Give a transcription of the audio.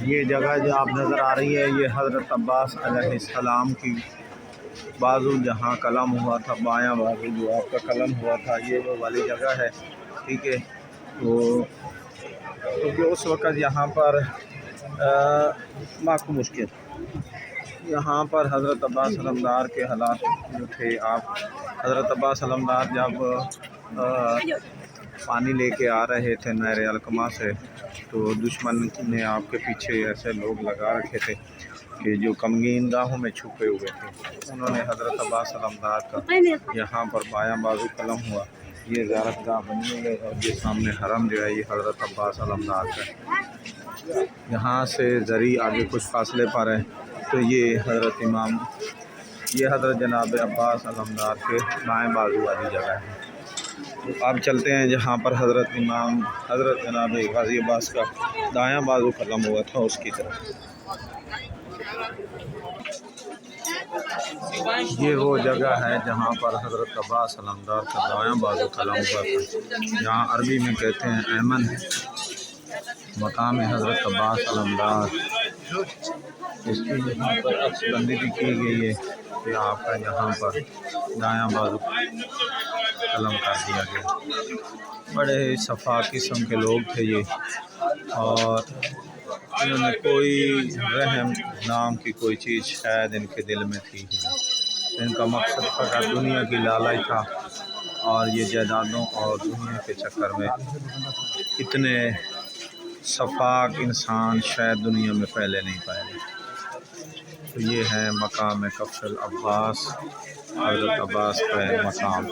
یہ جگہ جو آپ نظر آ رہی ہے یہ حضرت عباس علیہ السلام کی بازو جہاں قلم ہوا تھا، بایاں بازو جو آپ کا قلم ہوا تھا، یہ وہ والی جگہ ہے، ٹھیک ہے۔ تو کیونکہ اس وقت یہاں پر معقول مشکل یہاں پر حضرت عباس علمدار کے حالات جو تھے، آپ حضرت عباس علمدار جب پانی لے کے آ رہے تھے نہر علقمہ سے، تو دشمن نے آپ کے پیچھے ایسے لوگ لگا رکھے تھے کہ جو کمگین گاہوں میں چھپے ہوئے تھے، انہوں نے حضرت عباس علمدار کا یہاں پر بایاں بازو قلم ہوا، یہ زیارت گاہ بنی ہوئی ہے، اور یہ سامنے حرم جو ہے یہ حضرت عباس علمدار کا ہے۔ یہاں سے زرعی آگے کچھ فاصلے پر ہے، تو یہ حضرت جناب عباس علمدار کے بائیں بازو والی جگہ ہے۔ آپ چلتے ہیں جہاں پر حضرت جناب غازی عباس کا دایاں بازو قلم ہوا تھا اس کی طرف۔ یہ وہ جگہ ہے جہاں پر حضرت عباس علمدار کا دایاں بازو قلم ہوا تھا، جہاں عربی میں کہتے ہیں ایمن مقام حضرت عباس علمدار۔ اس کی یہاں پر عکس بندی بھی کی گئی ہے کہ آپ کا یہاں پر دایاں بازو قلم کر دیا گیا۔ بڑے صفا قسم کے لوگ تھے یہ، اور انہوں نے کوئی رحم نام کی کوئی چیز شاید ان کے دل میں تھی ہی نہیں۔ ان کا مقصد فقط دنیا کی لالچ تھا، اور یہ جائیدادوں اور دنیا کے چکر میں اتنے صفاق انسان شاید دنیا میں پہلے نہیں پائے گئے۔ تو یہ ہے مقام کفر العباس، حضرت عباس کا مقام۔